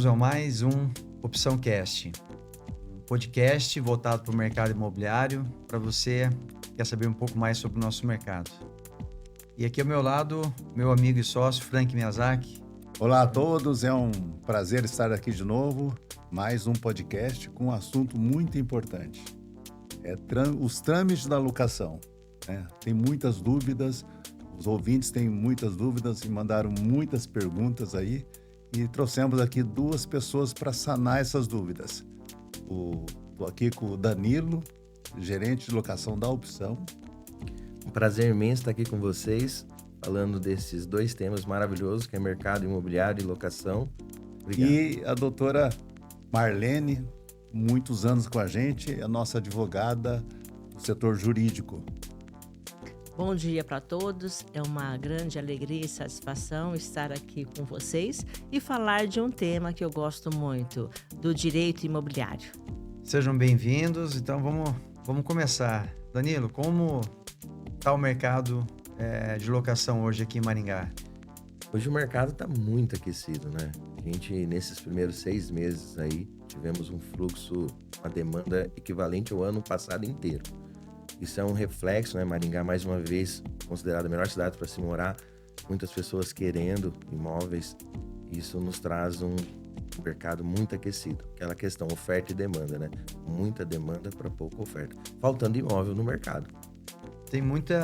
a mais um Opção Cast, um podcast voltado para o mercado imobiliário, para você que quer saber um pouco mais sobre o nosso mercado. E aqui ao meu lado, meu amigo e sócio, Frank Miyazaki. Olá a todos, é um prazer estar aqui de novo, mais um podcast com um assunto muito importante, os trâmites da locação. Tem muitas dúvidas, os ouvintes têm muitas dúvidas e mandaram muitas perguntas aí e trouxemos aqui duas pessoas para sanar essas dúvidas. Estou aqui com o Danilo, gerente de locação da Opção. Um prazer imenso estar aqui com vocês, falando desses dois temas maravilhosos, que é mercado imobiliário e locação. Obrigado. E a doutora Marlene, muitos anos com a gente, é a nossa advogada do setor jurídico. Bom dia para todos, é uma grande alegria e satisfação estar aqui com vocês e falar de um tema que eu gosto muito, do direito imobiliário. Sejam bem-vindos, então vamos começar. Danilo, como está o mercado de locação hoje aqui em Maringá? Hoje o mercado está muito aquecido, né? A gente, nesses primeiros 6 meses aí, tivemos um fluxo, uma demanda equivalente ao ano passado inteiro. Isso é um reflexo, né? Maringá, mais uma vez, considerada a melhor cidade para se morar, muitas pessoas querendo imóveis. Isso nos traz um mercado muito aquecido. Aquela questão oferta e demanda, né? Muita demanda para pouca oferta. Faltando imóvel no mercado. Tem muitos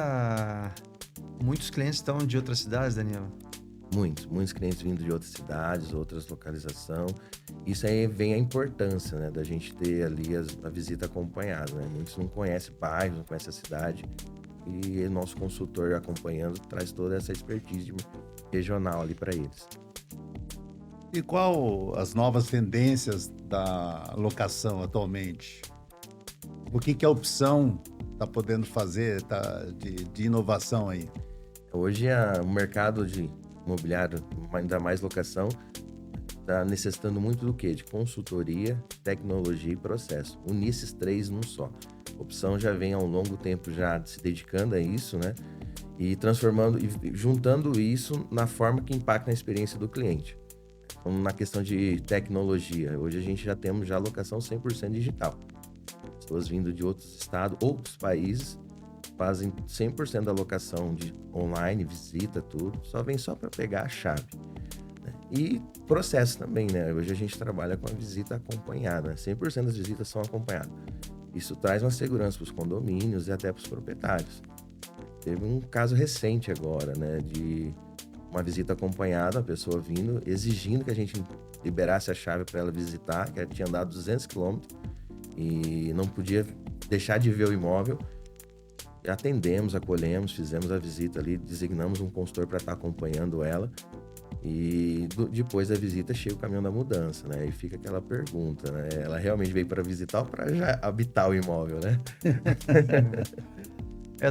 clientes estão de outras cidades, Danilo? Muitos clientes vindo de outras cidades, outras localizações. Isso aí vem a importância, né, da gente ter ali a visita acompanhada, né? Muitos não conhecem bairros, não conhecem a cidade, e o nosso consultor acompanhando traz toda essa expertise regional ali para eles. E qual as novas tendências da locação atualmente? O que a Opção está podendo fazer de inovação aí? Hoje o mercado de imobiliário, ainda mais locação, está necessitando muito do quê? De consultoria, tecnologia e processo. Unir esses três num só. A Opção já vem há um longo tempo já se dedicando a isso, né? E transformando e juntando isso na forma que impacta na experiência do cliente. Como na questão de tecnologia. Hoje a gente já temos locação 100% digital. Pessoas vindo de outros estados, outros países, fazem 100% da locação de online, visita, tudo, vem só para pegar a chave. Né? E processo também, né? Hoje a gente trabalha com a visita acompanhada, né? 100% das visitas são acompanhadas. Isso traz uma segurança para os condomínios e até para os proprietários. Teve um caso recente agora, né? De uma visita acompanhada, a pessoa vindo, exigindo que a gente liberasse a chave para ela visitar, que ela tinha andado 200 km e não podia deixar de ver o imóvel. Atendemos, acolhemos, fizemos a visita ali, designamos um consultor para estar acompanhando ela e depois da visita chega o caminhão da mudança, né? E fica aquela pergunta, né? Ela realmente veio para visitar ou para já habitar o imóvel, né?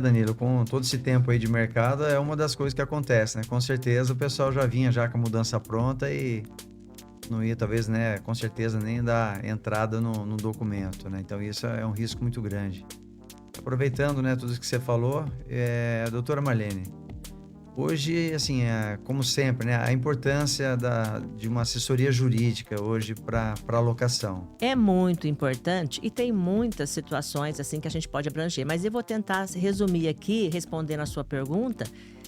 Danilo, com todo esse tempo aí de mercado, é uma das coisas que acontece, né? Com certeza o pessoal já vinha com a mudança pronta e não ia, talvez, né? Com certeza nem dar entrada no documento, né? Então isso é um risco muito grande. Aproveitando, né, tudo isso que você falou, doutora Marlene, hoje, assim, como sempre, né, a importância de uma assessoria jurídica hoje para a locação. É muito importante e tem muitas situações assim que a gente pode abranger, mas eu vou tentar resumir aqui, respondendo a sua pergunta,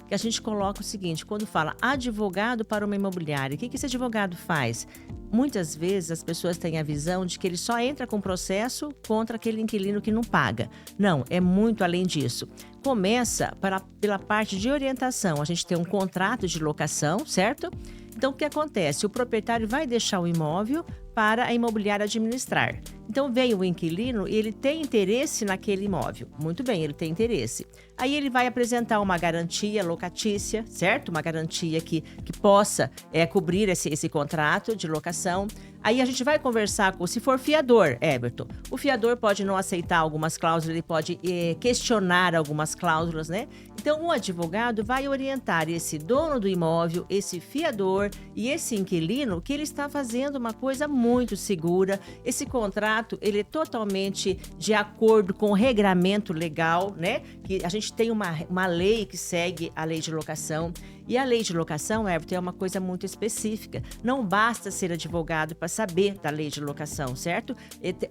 que a gente coloca o seguinte: quando fala advogado para uma imobiliária, o que esse advogado faz? Muitas vezes as pessoas têm a visão de que ele só entra com processo contra aquele inquilino que não paga. Não, é muito além disso. Começa pela parte de orientação. A gente tem um contrato de locação, certo? Então, o que acontece? O proprietário vai deixar o imóvel para a imobiliária administrar. Então, veio o inquilino e ele tem interesse naquele imóvel. Muito bem, ele tem interesse. Aí ele vai apresentar uma garantia locatícia, certo? Uma garantia que possa cobrir esse contrato de locação. Aí a gente vai conversar se for fiador, Everton. O fiador pode não aceitar algumas cláusulas, ele pode questionar algumas cláusulas, né? Então, o advogado vai orientar esse dono do imóvel, esse fiador e esse inquilino que ele está fazendo uma coisa muito segura. Esse contrato, ele é totalmente de acordo com o regramento legal, né? Que a gente tem uma lei que segue a lei de locação. E a lei de locação, Everton, é uma coisa muito específica. Não basta ser advogado para saber da lei de locação, certo?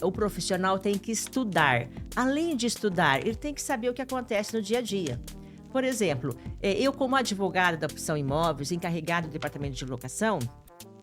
O profissional tem que estudar. Além de estudar, ele tem que saber o que acontece no dia a dia. Por exemplo, eu como advogada da Opção Imóveis, encarregada do departamento de locação,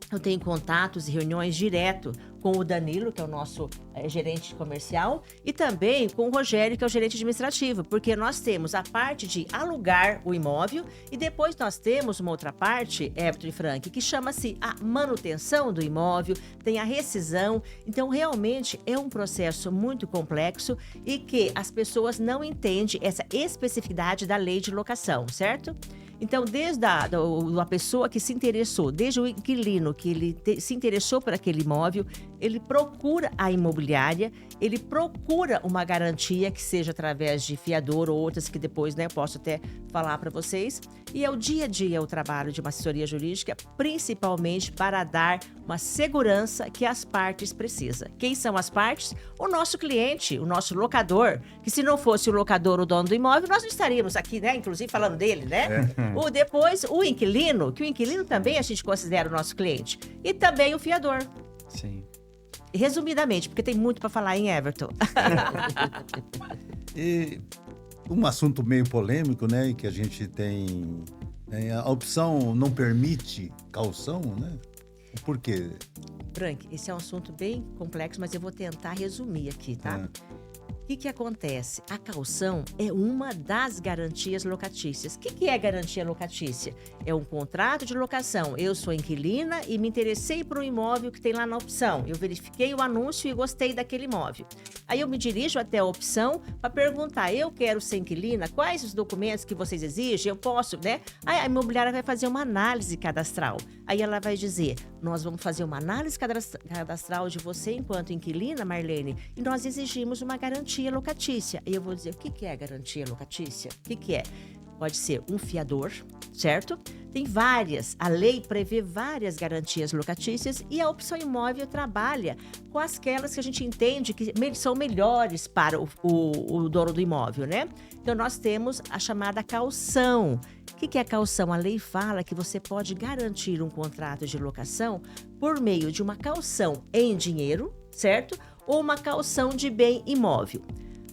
eu tenho contatos e reuniões direto com o Danilo, que é o nosso gerente comercial, e também com o Rogério, que é o gerente administrativo, porque nós temos a parte de alugar o imóvel e depois nós temos uma outra parte, Everton e Frank, que chama-se a manutenção do imóvel, tem a rescisão. Então, realmente é um processo muito complexo e que as pessoas não entendem essa especificidade da lei de locação, certo? Então, desde a pessoa que se interessou, desde o inquilino que ele se interessou por aquele imóvel, ele procura a imobiliária, ele procura uma garantia que seja através de fiador ou outras que depois, né, eu posso até falar para vocês. E é o dia a dia o trabalho de uma assessoria jurídica, principalmente para dar uma segurança que as partes precisam. Quem são as partes? O nosso cliente, o nosso locador, que se não fosse o locador, o dono do imóvel, nós não estaríamos aqui, né, inclusive falando dele, né? Depois, o inquilino, que o inquilino também a gente considera o nosso cliente. E também o fiador. Sim. Resumidamente, porque tem muito para falar em Everton. E um assunto meio polêmico, né, que a gente tem, a opção não permite caução, né? Por quê? Frank, esse é um assunto bem complexo, mas eu vou tentar resumir aqui, tá? O que acontece? A caução é uma das garantias locatícias. O que é garantia locatícia? É um contrato de locação. Eu sou inquilina e me interessei por um imóvel que tem lá na opção. Eu verifiquei o anúncio e gostei daquele imóvel. Aí eu me dirijo até a opção para perguntar, eu quero ser inquilina, quais os documentos que vocês exigem? Eu posso, né? Aí a imobiliária vai fazer uma análise cadastral. Aí ela vai dizer, nós vamos fazer uma análise cadastral de você enquanto inquilina, Marlene, e nós exigimos uma garantia locatícia. E eu vou dizer, o que é garantia locatícia? O que é? Pode ser um fiador, certo? Tem várias, a lei prevê várias garantias locatícias e a opção imóvel trabalha com aquelas que a gente entende que são melhores para o dono do imóvel, né? Então, nós temos a chamada caução. O que é a caução? A lei fala que você pode garantir um contrato de locação por meio de uma caução em dinheiro, certo? Ou uma caução de bem imóvel.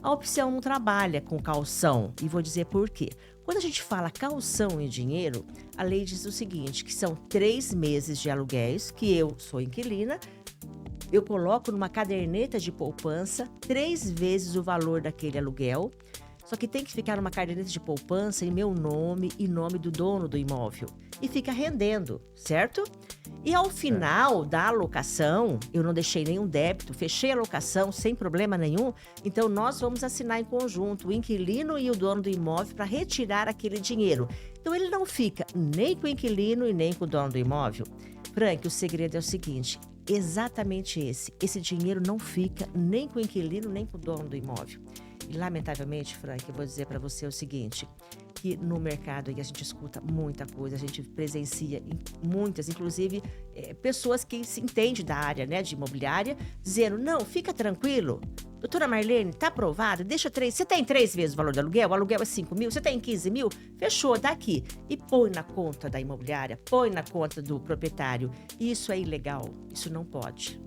A opção não trabalha com caução e vou dizer por quê. Quando a gente fala caução em dinheiro, a lei diz o seguinte, que são 3 meses de aluguéis, que eu sou inquilina, eu coloco numa caderneta de poupança 3 vezes o valor daquele aluguel, só que tem que ficar numa caderneta de poupança em meu nome e nome do dono do imóvel. E fica rendendo, certo? E ao final da alocação, eu não deixei nenhum débito, fechei a locação sem problema nenhum, então nós vamos assinar em conjunto o inquilino e o dono do imóvel para retirar aquele dinheiro. Então ele não fica nem com o inquilino e nem com o dono do imóvel. Frank, o segredo é o seguinte, exatamente esse. Esse dinheiro não fica nem com o inquilino nem com o dono do imóvel. E lamentavelmente, Frank, eu vou dizer para você o seguinte, que no mercado aí a gente escuta muita coisa, a gente presencia muitas, inclusive pessoas que se entendem da área, né, de imobiliária, dizendo, não, fica tranquilo, doutora Marlene, tá aprovado, você tem 3 vezes o valor do aluguel, o aluguel é 5 mil, você tem 15 mil, fechou, dá aqui. E põe na conta da imobiliária, põe na conta do proprietário. Isso é ilegal, isso não pode.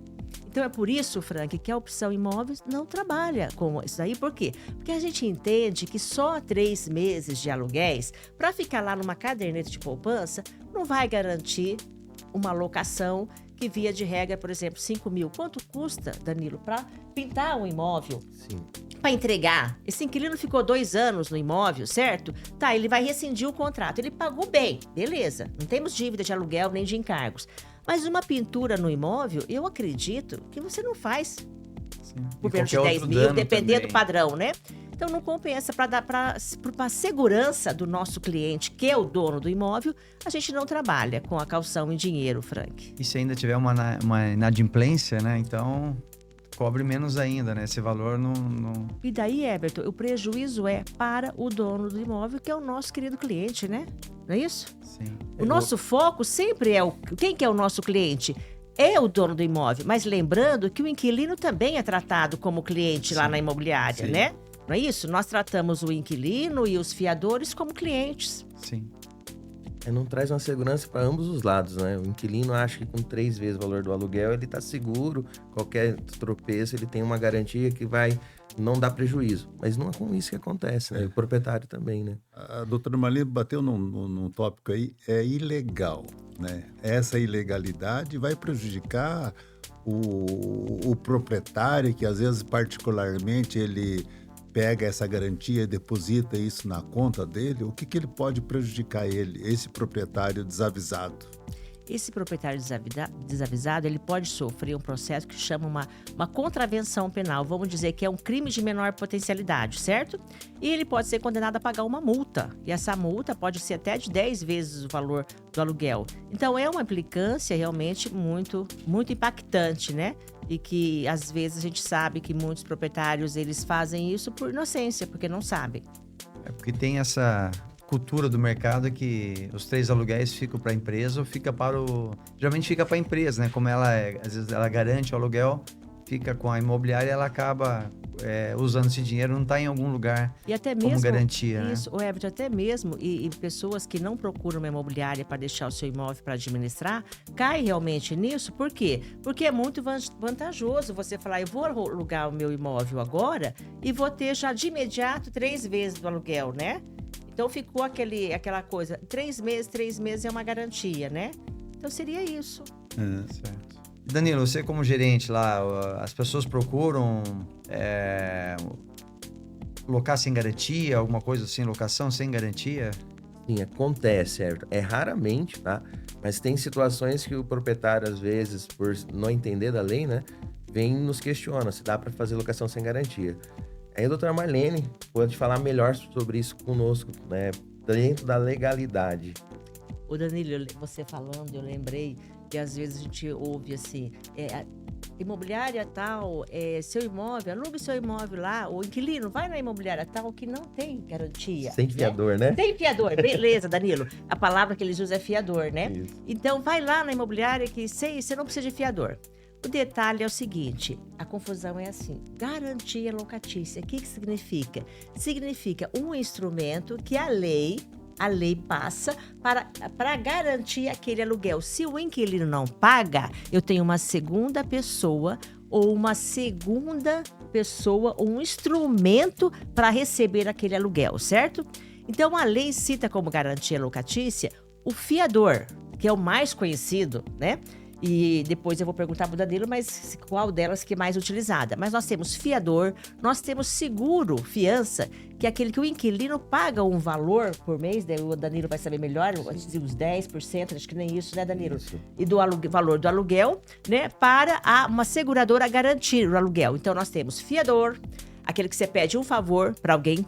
Então, é por isso, Frank, que a opção imóveis não trabalha com isso aí. Por quê? Porque a gente entende que só 3 meses de aluguéis, para ficar lá numa caderneta de poupança, não vai garantir uma locação que, via de regra, por exemplo, 5 mil. Quanto custa, Danilo, para pintar um imóvel? Sim. Para entregar. Esse inquilino ficou 2 anos no imóvel, certo? Tá, ele vai rescindir o contrato. Ele pagou bem, beleza. Não temos dívida de aluguel nem de encargos. Mas uma pintura no imóvel, eu acredito que você não faz por menos de 10 mil, dependendo do padrão, né? Então não compensa para dar para a segurança do nosso cliente, que é o dono do imóvel, a gente não trabalha com a caução em dinheiro, Frank. E se ainda tiver uma inadimplência, né? Então cobre menos ainda, né? Esse valor não... E daí, Everton, o prejuízo é para o dono do imóvel, que é o nosso querido cliente, né? Não é isso? Sim. O nosso foco sempre é quem que é o nosso cliente? É o dono do imóvel, mas lembrando que o inquilino também é tratado como cliente lá na imobiliária, sim. né? Não é isso? Nós tratamos o inquilino e os fiadores como clientes. Sim. Não traz uma segurança para ambos os lados, né? O inquilino acha que com 3 vezes o valor do aluguel ele está seguro, qualquer tropeço ele tem uma garantia que vai não dar prejuízo. Mas não é com isso que acontece, né? O proprietário também, né? A doutora Marlene bateu num tópico aí, é ilegal, né? Essa ilegalidade vai prejudicar o proprietário, que às vezes particularmente ele pega essa garantia e deposita isso na conta dele. O que ele pode prejudicar ele, esse proprietário desavisado? Esse proprietário desavisado, ele pode sofrer um processo que chama uma contravenção penal. Vamos dizer que é um crime de menor potencialidade, certo? E ele pode ser condenado a pagar uma multa. E essa multa pode ser até de 10 vezes o valor do aluguel. Então, é uma implicância realmente muito, muito impactante, né? E que, às vezes, a gente sabe que muitos proprietários, eles fazem isso por inocência, porque não sabem. É porque tem essa cultura do mercado que os 3 aluguéis ficam para a empresa ou fica para o... Geralmente fica para a empresa, né? Como às vezes ela garante o aluguel, fica com a imobiliária e ela acaba usando esse dinheiro, não está em algum lugar E até como mesmo, garantia, isso, né? Everton, até mesmo, e pessoas que não procuram uma imobiliária para deixar o seu imóvel para administrar, cai realmente nisso. Por quê? Porque é muito vantajoso você falar, eu vou alugar o meu imóvel agora e vou ter já de imediato 3 vezes do aluguel, né? Então ficou aquela coisa, 3 meses é uma garantia, né? Então seria isso. Certo. Danilo, você como gerente lá, as pessoas procuram locar sem garantia, alguma coisa assim, locação sem garantia? Sim, acontece, Everton. É raramente, tá? Mas tem situações que o proprietário, às vezes, por não entender da lei, né? Vem e nos questiona se dá para fazer locação sem garantia. Aí a doutora Marlene pode falar melhor sobre isso conosco, né? Dentro da legalidade. O Danilo, você falando, eu lembrei que às vezes a gente ouve assim, imobiliária tal, seu imóvel, alugue seu imóvel lá, o inquilino vai na imobiliária tal que não tem garantia. Sem fiador, né? Sem fiador, beleza, Danilo. A palavra que eles usam é fiador, né? Isso. Então vai lá na imobiliária que você não precisa de fiador. O detalhe é o seguinte, a confusão é assim, garantia locatícia, o que significa? Significa um instrumento que a lei passa para garantir aquele aluguel. Se o inquilino não paga, eu tenho uma segunda pessoa ou um instrumento para receber aquele aluguel, certo? Então, a lei cita como garantia locatícia o fiador, que é o mais conhecido, né? E depois eu vou perguntar para o Danilo, mas qual delas que é mais utilizada? Mas nós temos fiador, nós temos seguro, fiança, que é aquele que o inquilino paga um valor por mês, daí o Danilo vai saber melhor, uns 10%, acho que nem isso, né, Danilo? Isso. E do valor do aluguel, né, para uma seguradora garantir o aluguel. Então, nós temos fiador, aquele que você pede um favor para alguém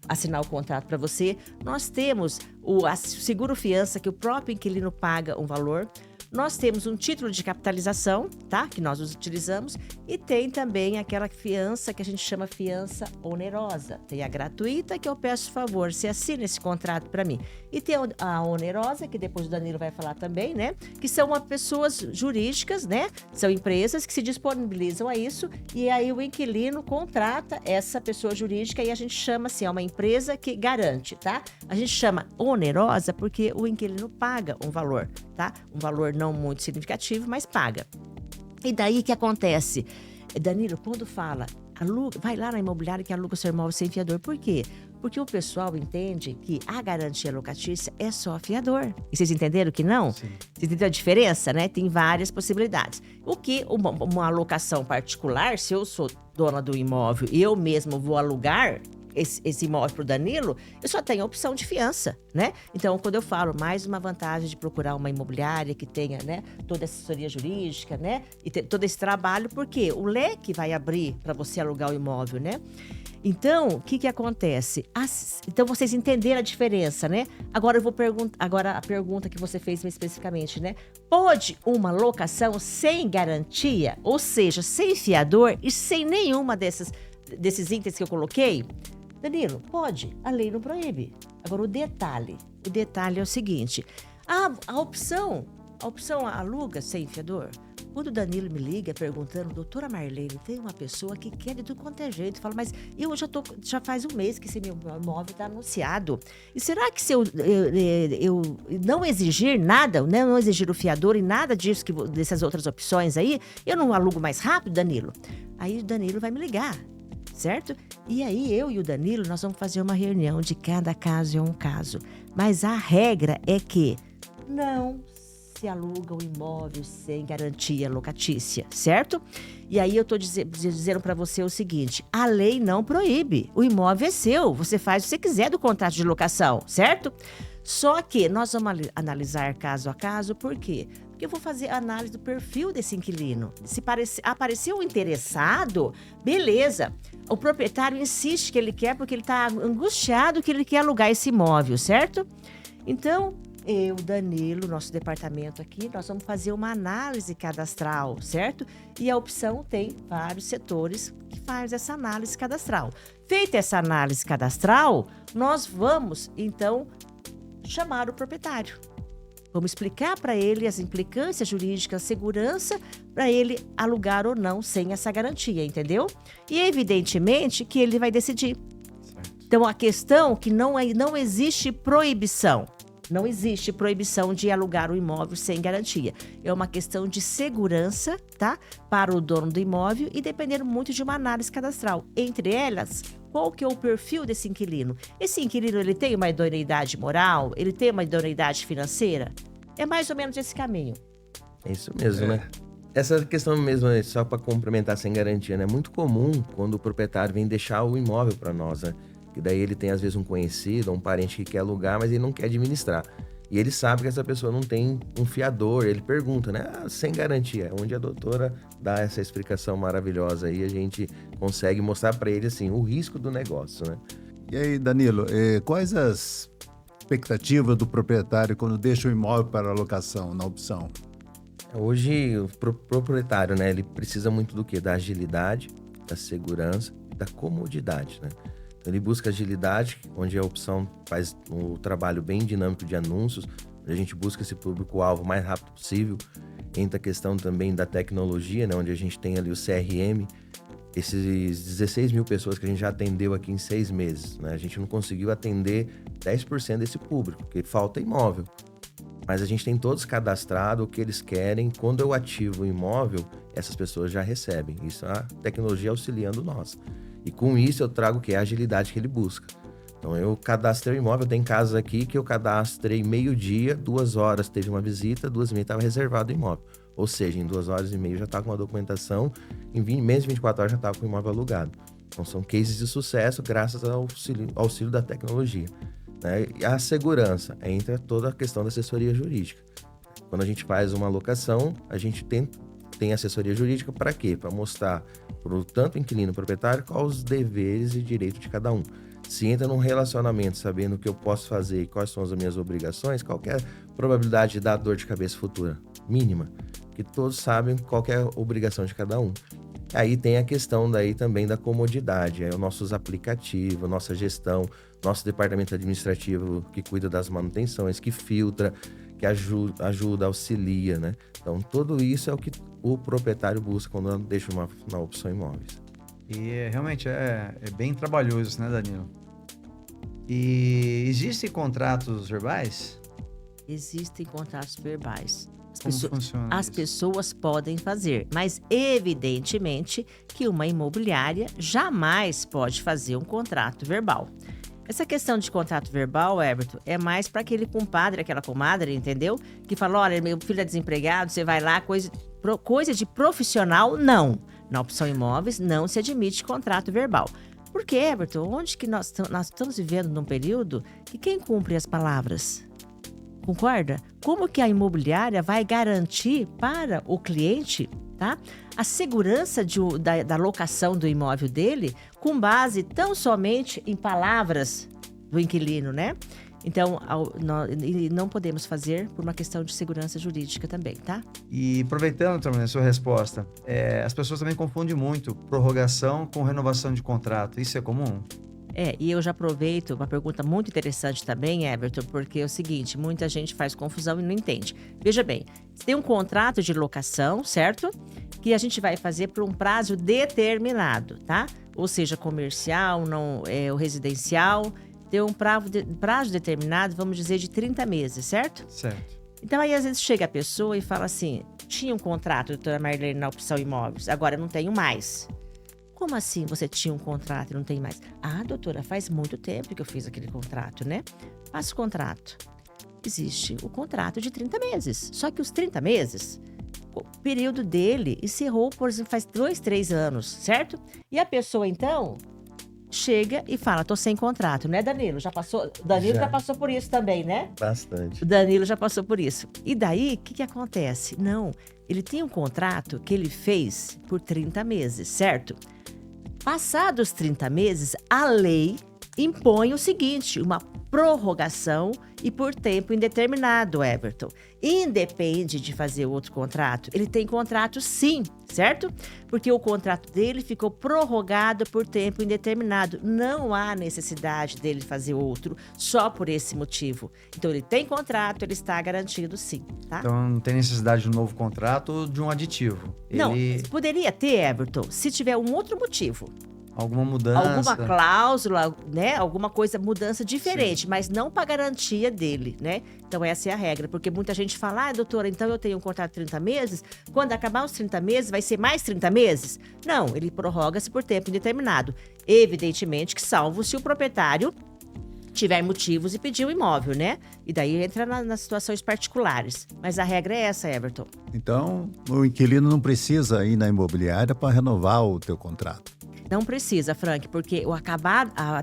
assinar o contrato para você. Nós temos o seguro fiança, que o próprio inquilino paga um valor. Nós temos um título de capitalização, tá? Que nós utilizamos. E tem também aquela fiança que a gente chama fiança onerosa. Tem a gratuita, que eu peço favor, você assina esse contrato para mim. E tem a onerosa, que depois o Danilo vai falar também, né? Que são pessoas jurídicas, né? São empresas que se disponibilizam a isso. E aí o inquilino contrata essa pessoa jurídica e a gente chama assim, é uma empresa que garante, tá? A gente chama onerosa porque o inquilino paga um valor, tá? Um valor não muito significativo, mas paga. E daí o que acontece? Danilo, quando fala, vai lá na imobiliária que aluga o seu imóvel sem fiador. Por quê? Porque o pessoal entende que a garantia locatícia é só fiador. E vocês entenderam que não? Sim. Você entendeu a diferença, né? Tem várias possibilidades. O que uma alocação particular, se eu sou dona do imóvel e eu mesmo vou alugar, esse imóvel para o Danilo, eu só tenho a opção de fiança, né? Então, quando eu falo mais uma vantagem de procurar uma imobiliária que tenha, né, toda a assessoria jurídica, né, e todo esse trabalho, porque o leque vai abrir para você alugar o imóvel, né? Então, o que acontece? Então, vocês entenderam a diferença, né? Agora eu vou agora a pergunta que você fez especificamente, né? Pode uma locação sem garantia, ou seja, sem fiador e sem nenhuma desses itens que eu coloquei? Danilo, pode. A lei não proíbe. Agora, o detalhe é o seguinte: a opção aluga sem fiador. Quando o Danilo me liga perguntando, doutora Marlene, tem uma pessoa que quer de tudo quanto é jeito. Fala, mas eu já faz um mês que esse meu imóvel está anunciado. E será que se eu não exigir nada, né, não exigir o fiador e nada disso, dessas outras opções aí, eu não alugo mais rápido, Danilo? Aí o Danilo vai me ligar, certo? E aí eu e o Danilo, nós vamos fazer uma reunião de cada caso é um caso. Mas a regra é que não se aluga o imóvel sem garantia locatícia, certo? E aí eu tô dizendo para você o seguinte: a lei não proíbe, o imóvel é seu, você faz o que você quiser do contrato de locação, certo? Só que nós vamos analisar caso a caso, por quê? Porque eu vou fazer análise do perfil desse inquilino. Se apareceu um interessado, beleza. O proprietário insiste que ele quer porque ele está angustiado que ele quer alugar esse imóvel, certo? Então, eu, Danilo, nosso departamento aqui, nós vamos fazer uma análise cadastral, certo? E a opção tem vários setores que faz essa análise cadastral. Feita essa análise cadastral, nós vamos, então, chamar o proprietário. Vamos explicar para ele as implicâncias jurídicas, a segurança, para ele alugar ou não sem essa garantia, entendeu? E evidentemente que ele vai decidir. Certo. Então, a questão é que não existe proibição. Não existe proibição de alugar o imóvel sem garantia. É uma questão de segurança, tá? Para o dono do imóvel e dependendo muito de uma análise cadastral. Entre elas, qual que é o perfil desse inquilino? Esse inquilino, ele tem uma idoneidade moral? Ele tem uma idoneidade financeira? É mais ou menos esse caminho. É isso mesmo, né? Essa questão mesmo, só para complementar sem garantia, né? É muito comum quando o proprietário vem deixar o imóvel para nós, né? Que daí ele tem, às vezes, um conhecido, um parente que quer alugar, mas ele não quer administrar. E ele sabe que essa pessoa não tem um fiador. Ele pergunta, né? Sem garantia. Onde a doutora dá essa explicação maravilhosa aí, a gente consegue mostrar para ele, assim, o risco do negócio, né? E aí, Danilo, quais as expectativas do proprietário quando deixa o imóvel para alocação na opção? Hoje, o proprietário, né? Ele precisa muito do quê? Da agilidade, da segurança, da comodidade, né? Então, ele busca agilidade, onde a opção faz um trabalho bem dinâmico de anúncios, onde a gente busca esse público-alvo o mais rápido possível. Entra a questão também da tecnologia, né, onde a gente tem ali o CRM, esses 16 mil pessoas que a gente já atendeu aqui em 6 meses. Né? A gente não conseguiu atender 10% desse público, porque falta imóvel. Mas a gente tem todos cadastrados o que eles querem. Quando eu ativo o imóvel, essas pessoas já recebem. Isso é a tecnologia auxiliando nós. E com isso eu trago o que? A agilidade que ele busca. Então eu cadastrei o imóvel, tem casos aqui que eu cadastrei meio-dia, 2 horas teve uma visita, 2h30 estava reservado o imóvel. Ou seja, em 2h30 já estava com uma documentação, em menos de 24 horas já estava com o imóvel alugado. Então são cases de sucesso graças ao auxílio da tecnologia. Né? E a segurança, entra toda a questão da assessoria jurídica. Quando a gente faz uma locação, a gente tem assessoria jurídica para quê? Para mostrar para o tanto inquilino proprietário quais os deveres e direitos de cada um. Se entra num relacionamento sabendo o que eu posso fazer e quais são as minhas obrigações, qual é a probabilidade de dar dor de cabeça futura? Mínima. Porque todos sabem qual é a obrigação de cada um. Aí tem a questão daí também da comodidade, os nossos aplicativos, nossa gestão, nosso departamento administrativo que cuida das manutenções, que filtra, que ajuda, auxilia, né? Então, tudo isso é o que o proprietário busca quando deixa na opção imóveis. E realmente é bem trabalhoso isso, né, Danilo? E existem contratos verbais? Existem contratos verbais. Como funciona As isso? pessoas podem fazer, mas evidentemente que uma imobiliária jamais pode fazer um contrato verbal. Essa questão de contrato verbal, Everton, é mais para aquele compadre, aquela comadre, entendeu? Que fala, olha, meu filho é desempregado, você vai lá, coisa de profissional, não. Na opção imóveis, não se admite contrato verbal. Por quê, Everton? Onde que nós estamos vivendo num período que quem cumpre as palavras? Concorda? Como que a imobiliária vai garantir para o cliente, tá, a segurança da locação do imóvel dele com base tão somente em palavras do inquilino, né? Então, não podemos fazer por uma questão de segurança jurídica também, tá? E aproveitando também a sua resposta, as pessoas também confundem muito prorrogação com renovação de contrato. Isso é comum? E eu já aproveito uma pergunta muito interessante também, Everton, porque é o seguinte, muita gente faz confusão e não entende. Veja bem, tem um contrato de locação, certo? Que a gente vai fazer por um prazo determinado, tá? Ou seja, comercial, não o residencial, tem um prazo determinado, vamos dizer, de 30 meses, certo? Certo. Então aí às vezes chega a pessoa e fala assim, tinha um contrato, doutora Marlene, na Opção Imóveis, agora eu não tenho mais. Como assim você tinha um contrato e não tem mais? Ah, doutora, faz muito tempo que eu fiz aquele contrato, né? Passa o contrato. Existe o contrato de 30 meses. Só que os 30 meses, o período dele encerrou, por exemplo, faz 2, 3 anos, certo? E a pessoa, então, chega e fala, tô sem contrato, né, Danilo? Já passou? Danilo já passou por isso também, né? Bastante. O Danilo já passou por isso. E daí, o que acontece? Não, ele tem um contrato que ele fez por 30 meses, certo? Passados 30 meses, a lei impõe o seguinte, uma prorrogação e por tempo indeterminado, Everton. Independe de fazer outro contrato. Ele tem contrato sim, certo? Porque o contrato dele ficou prorrogado por tempo indeterminado. Não há necessidade dele fazer outro só por esse motivo. Então, ele tem contrato, ele está garantido sim, tá? Então, não tem necessidade de um novo contrato ou de um aditivo. Não, poderia ter, Everton, se tiver um outro motivo. Alguma mudança. Alguma cláusula, né? Alguma coisa, mudança diferente, mas não para garantia dele, né? Então, essa é a regra. Porque muita gente fala, doutora, então eu tenho um contrato de 30 meses, quando acabar os 30 meses, vai ser mais 30 meses? Não, ele prorroga-se por tempo indeterminado. Evidentemente que salvo se o proprietário tiver motivos e pedir o imóvel, né? E daí entra nas situações particulares. Mas a regra é essa, Everton. Então, o inquilino não precisa ir na imobiliária para renovar o teu contrato. Não precisa, Frank, porque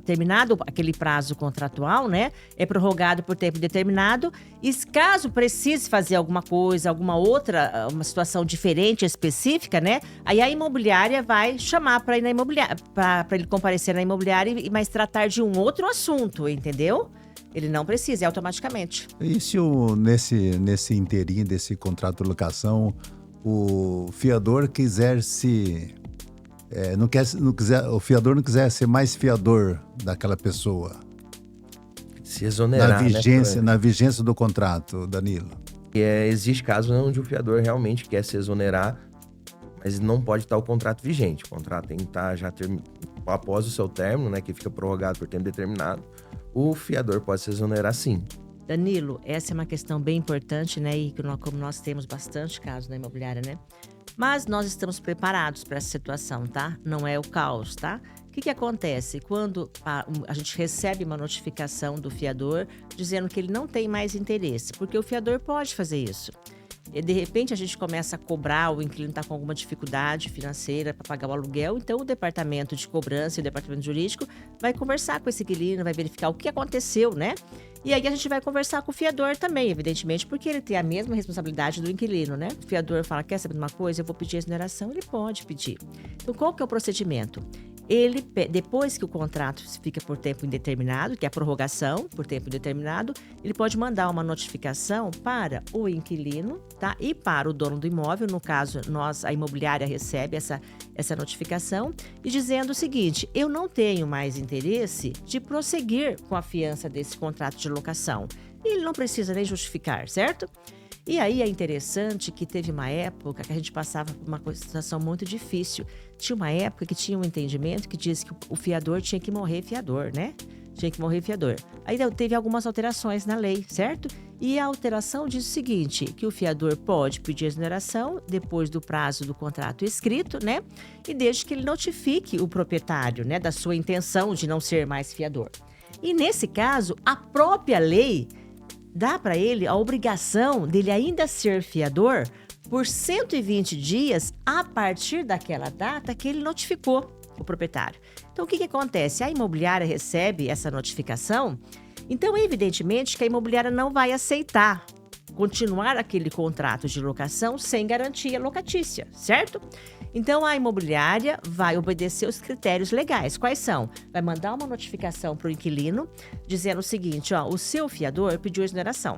terminado aquele prazo contratual, né, é prorrogado por tempo determinado e caso precise fazer alguma coisa, alguma outra, uma situação diferente, específica, né, aí a imobiliária vai chamar para ir na imobiliária, para ele comparecer na imobiliária mas tratar de um outro assunto, entendeu? Ele não precisa, é automaticamente. E se nesse inteirinho desse contrato de locação, o fiador quiser o fiador não quiser ser mais fiador daquela pessoa? Se exonerar, na vigência do contrato, Danilo. Existe casos onde o fiador realmente quer se exonerar, mas não pode estar o contrato vigente. O contrato tem que estar após o seu término, né, que fica prorrogado por tempo determinado. O fiador pode se exonerar sim. Danilo, essa é uma questão bem importante, né? E como nós temos bastante casos na imobiliária, né? Mas nós estamos preparados para essa situação, tá? Não é o caos, tá? O que acontece? Quando a gente recebe uma notificação do fiador dizendo que ele não tem mais interesse, porque o fiador pode fazer isso. E de repente a gente começa a cobrar, o inquilino está com alguma dificuldade financeira para pagar o aluguel, então o departamento de cobrança e o departamento jurídico vai conversar com esse inquilino, vai verificar o que aconteceu, né? E aí a gente vai conversar com o fiador também, evidentemente, porque ele tem a mesma responsabilidade do inquilino, né? O fiador fala, quer saber de uma coisa? Eu vou pedir a exoneração, ele pode pedir. Então qual que é o procedimento? Depois que o contrato fica por tempo indeterminado, que é a prorrogação por tempo indeterminado, ele pode mandar uma notificação para o inquilino, tá? E para o dono do imóvel, no caso, a imobiliária recebe essa notificação e dizendo o seguinte, eu não tenho mais interesse de prosseguir com a fiança desse contrato de locação. E ele não precisa nem justificar, certo? E aí é interessante que teve uma época que a gente passava por uma situação muito difícil. Tinha uma época que tinha um entendimento que diz que o fiador tinha que morrer fiador, né? Tinha que morrer fiador. Aí teve algumas alterações na lei, certo? E a alteração diz o seguinte, que o fiador pode pedir exoneração depois do prazo do contrato escrito, né? E desde que ele notifique o proprietário, né, da sua intenção de não ser mais fiador. E nesse caso, a própria lei dá para ele a obrigação dele ainda ser fiador por 120 dias a partir daquela data que ele notificou. o proprietário. Então, o que acontece? A imobiliária recebe essa notificação, então, evidentemente, que a imobiliária não vai aceitar continuar aquele contrato de locação sem garantia locatícia, certo? Então, a imobiliária vai obedecer os critérios legais. Quais são? Vai mandar uma notificação para o inquilino dizendo o seguinte, ó, o seu fiador pediu exoneração.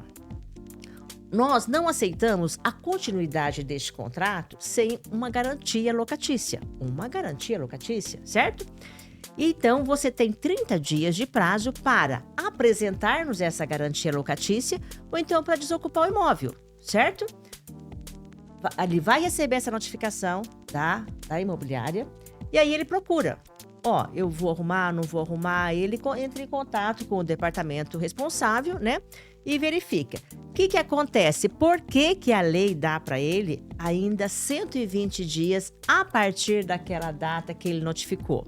Nós não aceitamos a continuidade deste contrato sem uma garantia locatícia. Uma garantia locatícia, certo? Então, você tem 30 dias de prazo para apresentar-nos essa garantia locatícia ou então para desocupar o imóvel, certo? Ele vai receber essa notificação da imobiliária e aí ele procura. Ó, eu vou arrumar, não vou arrumar. Ele entra em contato com o departamento responsável, né? E verifica. O que acontece? Por que a lei dá para ele ainda 120 dias a partir daquela data que ele notificou?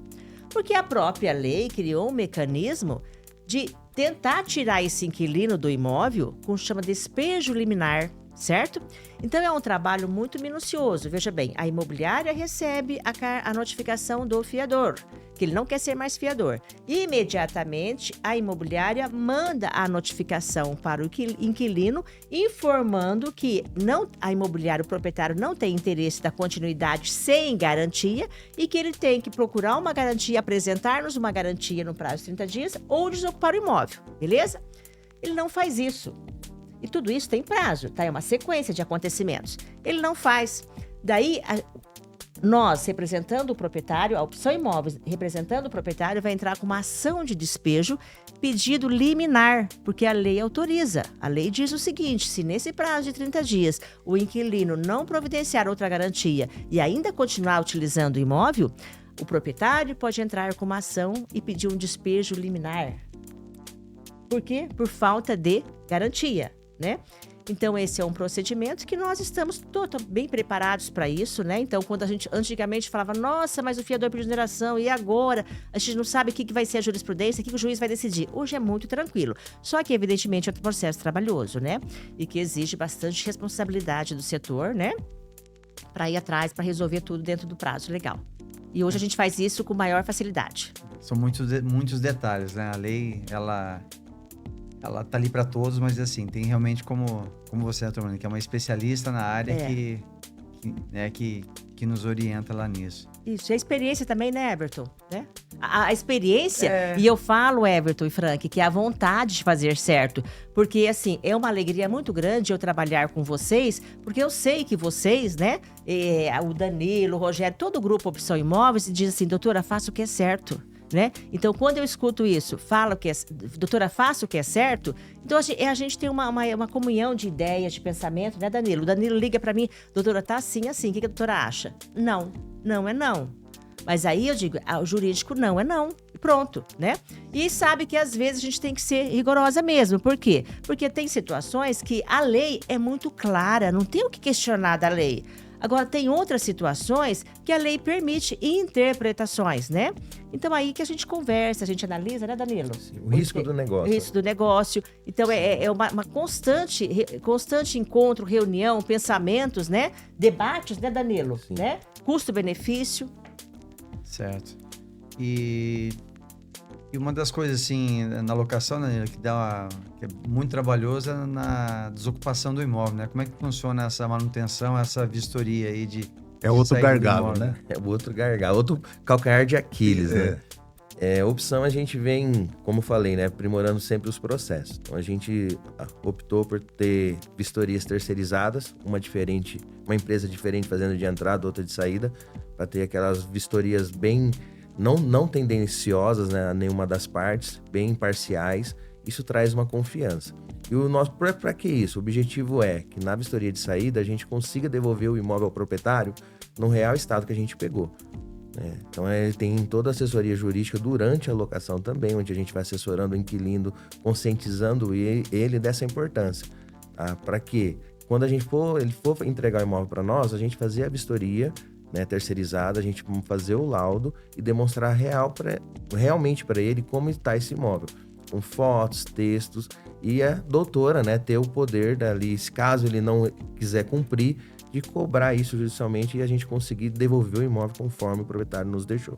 Porque a própria lei criou um mecanismo de tentar tirar esse inquilino do imóvel com o que chama despejo liminar, certo? Então, é um trabalho muito minucioso. Veja bem, a imobiliária recebe a notificação do fiador, que ele não quer ser mais fiador. Imediatamente, a imobiliária manda a notificação para o inquilino, informando que a imobiliária, o proprietário, não tem interesse da continuidade sem garantia e que ele tem que procurar uma garantia, apresentar-nos uma garantia no prazo de 30 dias ou desocupar o imóvel, beleza? Ele não faz isso. E tudo isso tem prazo, tá? É uma sequência de acontecimentos. Ele não faz. Daí, nós, representando o proprietário, a Opção Imóveis, representando o proprietário, vai entrar com uma ação de despejo, pedido liminar, porque a lei autoriza. A lei diz o seguinte, se nesse prazo de 30 dias o inquilino não providenciar outra garantia e ainda continuar utilizando o imóvel, o proprietário pode entrar com uma ação e pedir um despejo liminar. Por quê? Por falta de garantia, né? Então, esse é um procedimento que nós estamos bem preparados para isso, né? Então, quando a gente antigamente falava, nossa, mas o fiador pediu exoneração, e agora? A gente não sabe o que vai ser a jurisprudência, o que o juiz vai decidir. Hoje é muito tranquilo. Só que, evidentemente, é um processo trabalhoso, né? E que exige bastante responsabilidade do setor, né? Para ir atrás, para resolver tudo dentro do prazo legal. E hoje a gente faz isso com maior facilidade. São muitos detalhes, né? A lei, ela tá ali para todos, mas assim, tem realmente como você, Antônio, que é uma especialista na área que nos orienta lá nisso. Isso, e a experiência também, né, Everton? Né? A experiência, e eu falo, Everton e Frank, que é a vontade de fazer certo. Porque, assim, é uma alegria muito grande eu trabalhar com vocês, porque eu sei que vocês, né, o Danilo, o Rogério, todo o grupo Opção Imóveis, diz assim, doutora, faça o que é certo. Né? Então, quando eu escuto isso, doutora, faça o que é certo, então a gente tem uma comunhão de ideias, de pensamento, né, Danilo? O Danilo liga para mim, doutora, tá assim, o que a doutora acha? Não é não. Mas aí eu digo, o jurídico não é não. Pronto, né? E sabe que às vezes a gente tem que ser rigorosa mesmo. Por quê? Porque tem situações que a lei é muito clara, não tem o que questionar da lei. Agora, tem outras situações que a lei permite interpretações, né? Então, aí que a gente conversa, a gente analisa, né, Danilo? Sim, o risco do negócio. O risco do negócio. Então, é uma constante encontro, reunião, pensamentos, né? Debates, né, Danilo? Sim. Né? Custo-benefício. Certo. E uma das coisas, assim, na locação, né, que é muito trabalhosa na desocupação do imóvel, né? Como é que funciona essa manutenção, essa vistoria aí de outro saída do gargalo, imóvel? né? É o outro gargalo, outro calcanhar de Aquiles, né? Opção, a gente vem, como falei, né, aprimorando sempre os processos. Então, a gente optou por ter vistorias terceirizadas, uma empresa diferente fazendo de entrada, outra de saída, para ter aquelas vistorias bem não tendenciosas, né, a nenhuma das partes, bem imparciais. Isso traz uma confiança. E o nosso, para que isso? O objetivo é que na vistoria de saída a gente consiga devolver o imóvel ao proprietário no real estado que a gente pegou. Então, tem toda a assessoria jurídica durante a locação também, onde a gente vai assessorando o inquilino, conscientizando ele dessa importância. Tá? Para que, quando ele for entregar o imóvel para nós, a gente fazer a vistoria, né, terceirizada, a gente fazer o laudo e demonstrar realmente para ele como está esse imóvel, com fotos, textos, e a doutora, né, ter o poder dali, caso ele não quiser cumprir, de cobrar isso judicialmente e a gente conseguir devolver o imóvel conforme o proprietário nos deixou.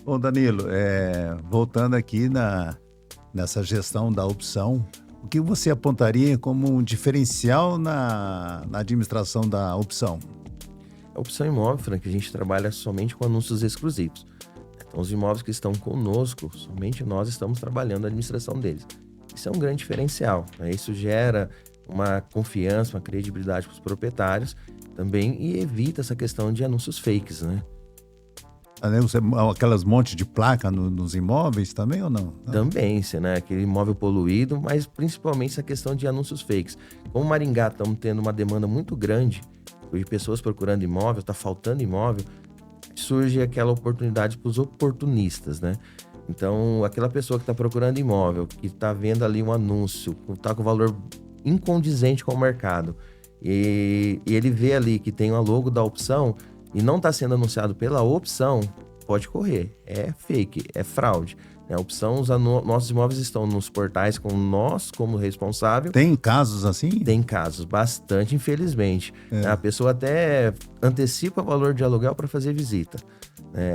Bom, Danilo, voltando aqui nessa gestão da opção, o que você apontaria como um diferencial na administração da opção? A opção imóvel, Frank, a gente trabalha somente com anúncios exclusivos. Então, os imóveis que estão conosco, somente nós estamos trabalhando a administração deles. Isso é um grande diferencial, né? Isso gera uma confiança, uma credibilidade para os proprietários também e evita essa questão de anúncios fakes, né? Aquelas montes de placa nos imóveis também ou não? Também, né? Aquele imóvel poluído, mas principalmente essa questão de anúncios fakes. Como Maringá estamos tendo uma demanda muito grande de pessoas procurando imóvel, está faltando imóvel, surge aquela oportunidade para os oportunistas, né? Então, aquela pessoa que está procurando imóvel, que está vendo ali um anúncio, está com valor incondizente com o mercado, e ele vê ali que tem o logo da opção e não está sendo anunciado pela opção, pode correr. É fake, é fraude. A opção, nossos imóveis estão nos portais com nós como responsável. Tem casos assim? Tem casos, bastante, infelizmente. A pessoa até antecipa o valor de aluguel para fazer visita.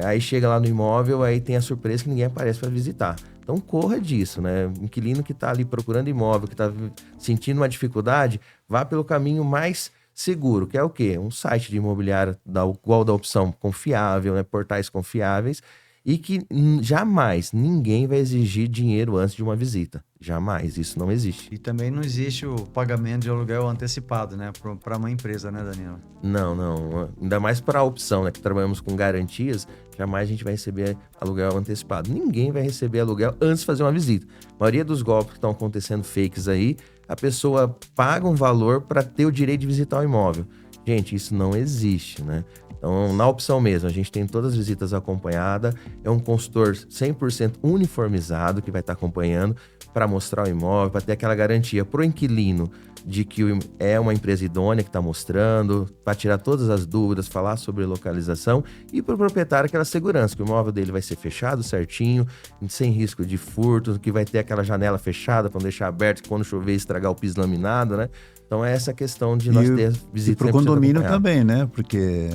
Aí chega lá no imóvel, aí tem a surpresa que ninguém aparece para visitar. Então corra disso, né? O inquilino que está ali procurando imóvel, que está sentindo uma dificuldade, vá pelo caminho mais seguro, que é o quê? Um site de imobiliária igual da opção confiável, né? Portais confiáveis, e que jamais ninguém vai exigir dinheiro antes de uma visita. Jamais, isso não existe. E também não existe o pagamento de aluguel antecipado, né? Para uma empresa, né, Danilo? Não. Ainda mais para a opção, né? Que trabalhamos com garantias, jamais a gente vai receber aluguel antecipado. Ninguém vai receber aluguel antes de fazer uma visita. A maioria dos golpes que estão acontecendo fakes aí, a pessoa paga um valor para ter o direito de visitar o imóvel. Gente, isso não existe, né? Então, na opção mesmo, a gente tem todas as visitas acompanhadas, é um consultor 100% uniformizado que vai estar acompanhando para mostrar o imóvel, para ter aquela garantia para o inquilino de que é uma empresa idônea que está mostrando, para tirar todas as dúvidas, falar sobre localização e para o proprietário aquela segurança, que o imóvel dele vai ser fechado certinho, sem risco de furto, que vai ter aquela janela fechada para não deixar aberto, que quando chover estragar o piso laminado, né? Então é essa questão de nós ter visitas. E para o condomínio também, né? Porque...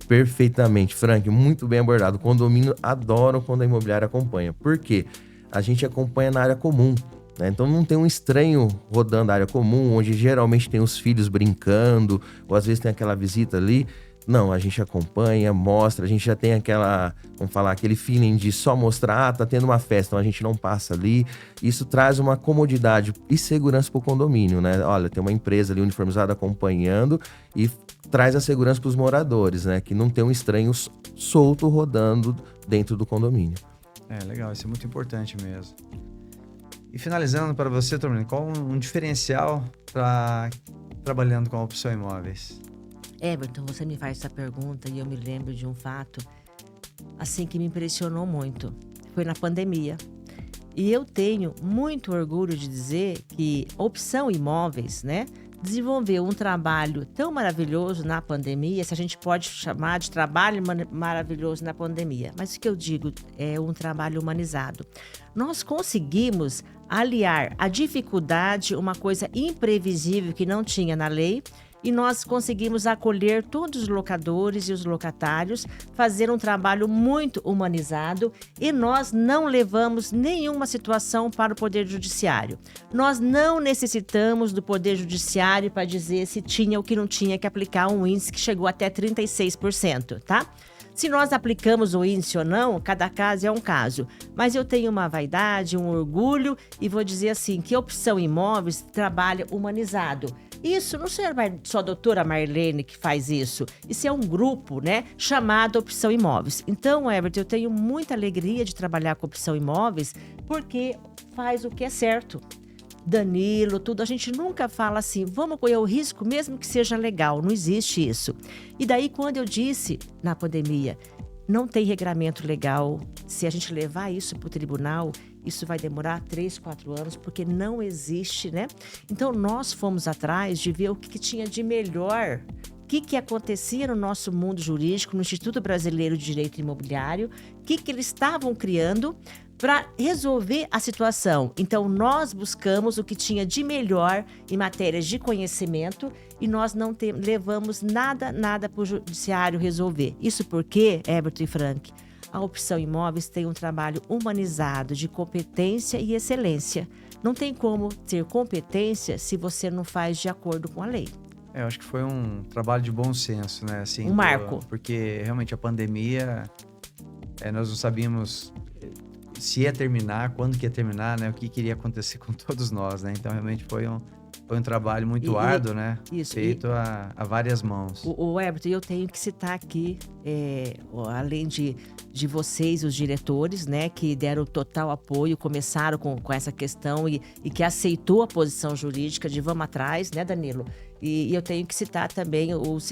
Perfeitamente, Frank, muito bem abordado. O condomínio adoram quando a imobiliária acompanha. Por quê? A gente acompanha na área comum, né? Então não tem um estranho rodando na área comum, onde geralmente tem os filhos brincando, ou às vezes tem aquela visita ali. Não, a gente acompanha, mostra, a gente já tem aquele feeling de só mostrar, tá tendo uma festa, então a gente não passa ali. Isso traz uma comodidade e segurança para o condomínio, né? Olha, tem uma empresa ali uniformizada acompanhando e traz a segurança para os moradores, né? Que não tem um estranho solto rodando dentro do condomínio. Legal, isso é muito importante mesmo. E finalizando para você, Tormento, qual um diferencial para trabalhando com a opção imóveis? Everton, você me faz essa pergunta e eu me lembro de um fato assim que me impressionou muito. Foi na pandemia. E eu tenho muito orgulho de dizer que Opção Imóveis, né, desenvolveu um trabalho tão maravilhoso na pandemia, se a gente pode chamar de trabalho maravilhoso na pandemia. Mas o que eu digo é um trabalho humanizado. Nós conseguimos aliar a dificuldade, uma coisa imprevisível que não tinha na lei, e nós conseguimos acolher todos os locadores e os locatários, fazer um trabalho muito humanizado e nós não levamos nenhuma situação para o Poder Judiciário. Nós não necessitamos do Poder Judiciário para dizer se tinha ou que não tinha que aplicar um índice que chegou até 36%, tá? Se nós aplicamos o índice ou não, cada caso é um caso. Mas eu tenho uma vaidade, um orgulho e vou dizer assim, que a Opção Imóveis trabalha humanizado. Isso não é só a doutora Marlene que faz isso. Isso é um grupo, né, chamado Opção Imóveis. Então, Everton, eu tenho muita alegria de trabalhar com Opção Imóveis porque faz o que é certo. Danilo, tudo, a gente nunca fala assim, vamos correr o risco mesmo que seja legal, não existe isso. E daí quando eu disse na pandemia, não tem regramento legal, se a gente levar isso para o tribunal, isso vai demorar 3, 4 anos, porque não existe, né? Então nós fomos atrás de ver o que tinha de melhor, o que acontecia no nosso mundo jurídico, no Instituto Brasileiro de Direito Imobiliário, o que eles estavam criando para resolver a situação. Então, nós buscamos o que tinha de melhor em matérias de conhecimento e nós não levamos nada para o judiciário resolver. Isso porque, Everton e Frank, A Opção Imóveis tem um trabalho humanizado de competência e excelência. Não tem como ter competência se você não faz de acordo com a lei. Eu acho que foi um trabalho de bom senso, né? Assim, Um marco. Porque realmente a pandemia, nós não sabíamos se ia terminar, quando que ia terminar, né? O que iria acontecer com todos nós, né? Então realmente foi um trabalho muito árduo, né? Isso, feito a várias mãos. O Everton, eu tenho que citar aqui, além de vocês, os diretores, né, que deram total apoio, começaram com essa questão e que aceitou a posição jurídica de vamos atrás, né, Danilo? E eu tenho que citar também os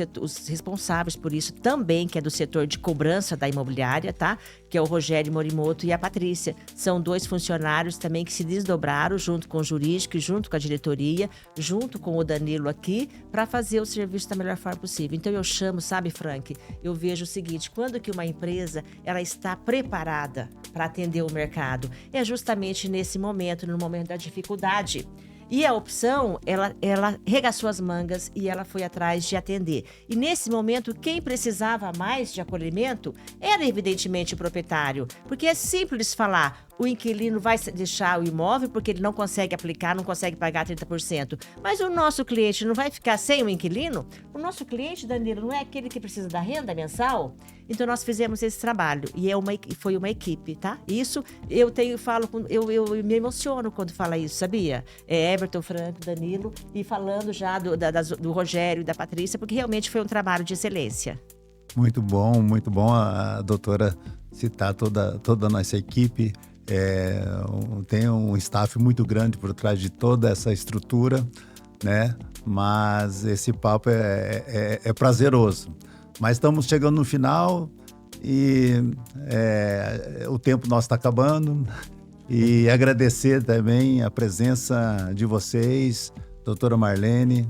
responsáveis por isso também, que é do setor de cobrança da imobiliária, tá? Que é o Rogério Morimoto e a Patrícia. São 2 funcionários também que se desdobraram junto com o jurídico e junto com a diretoria, junto com o Danilo aqui, para fazer o serviço da melhor forma possível. Então eu chamo, sabe, Frank, eu vejo o seguinte, quando que uma empresa ela está preparada para atender o mercado? É justamente nesse momento, no momento da dificuldade. E a Opção, ela regaçou as mangas e ela foi atrás de atender. E nesse momento, quem precisava mais de acolhimento era evidentemente o proprietário. Porque é simples falar, o inquilino vai deixar o imóvel porque ele não consegue aplicar, não consegue pagar 30%. Mas o nosso cliente não vai ficar sem o inquilino? O nosso cliente, Danilo, não é aquele que precisa da renda mensal? Então nós fizemos esse trabalho e foi uma equipe, tá? Isso eu me emociono quando fala isso, sabia? Everton, Franco, Danilo e falando já do Rogério e da Patrícia, porque realmente foi um trabalho de excelência. Muito bom a doutora citar toda a nossa equipe. Tem um staff muito grande por trás de toda essa estrutura, né? Mas esse papo é prazeroso. Mas estamos chegando no final e o tempo nosso está acabando. E agradecer também a presença de vocês, doutora Marlene.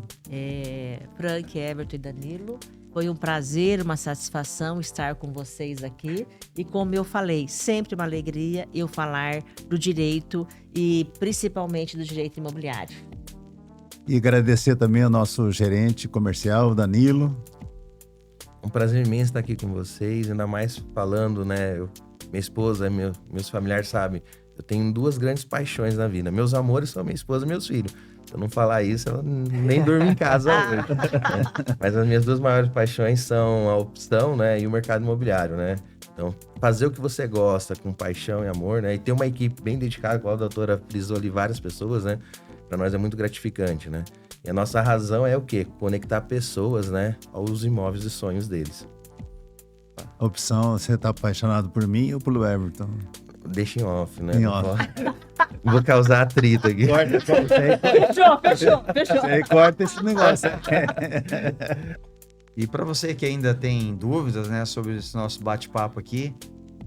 Frank, Everton e Danilo. Foi um prazer, uma satisfação estar com vocês aqui. E como eu falei, sempre uma alegria eu falar do direito e principalmente do direito imobiliário. E agradecer também ao nosso gerente comercial, Danilo. Um prazer imenso estar aqui com vocês, ainda mais falando, né? Minha esposa, meus familiares sabem, eu tenho 2 grandes paixões na vida. Meus amores são minha esposa e meus filhos. Se eu não falar isso, ela nem dorme em casa hoje. Né? Mas as minhas 2 maiores paixões são a opção, né, e o mercado imobiliário, né? Então, fazer o que você gosta com paixão e amor, né? E ter uma equipe bem dedicada, como a doutora frisou ali, várias pessoas, né? Para nós é muito gratificante, né? E a nossa razão é o quê? Conectar pessoas, né, aos imóveis e sonhos deles. A opção, você está apaixonado por mim ou pelo Everton? Deixa em off, né? Em off. Vou causar atrito aqui. Fechou. Você corta esse negócio. E para você que ainda tem dúvidas, né, sobre esse nosso bate-papo aqui,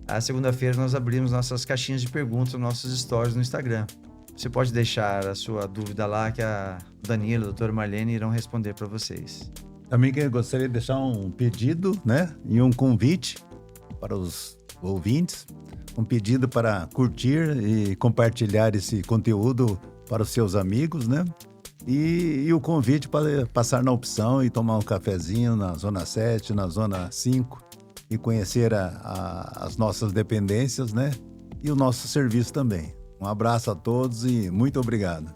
a segunda-feira nós abrimos nossas caixinhas de perguntas, nossos stories no Instagram. Você pode deixar a sua dúvida lá que a Danilo, a doutora Marlene irão responder para vocês. Também que eu gostaria de deixar um pedido, né, e um convite para os ouvintes, um pedido para curtir e compartilhar esse conteúdo para os seus amigos, né? E o convite para passar na opção e tomar um cafezinho na Zona 7, na Zona 5 e conhecer as nossas dependências, né? E o nosso serviço também. Um abraço a todos e muito obrigado.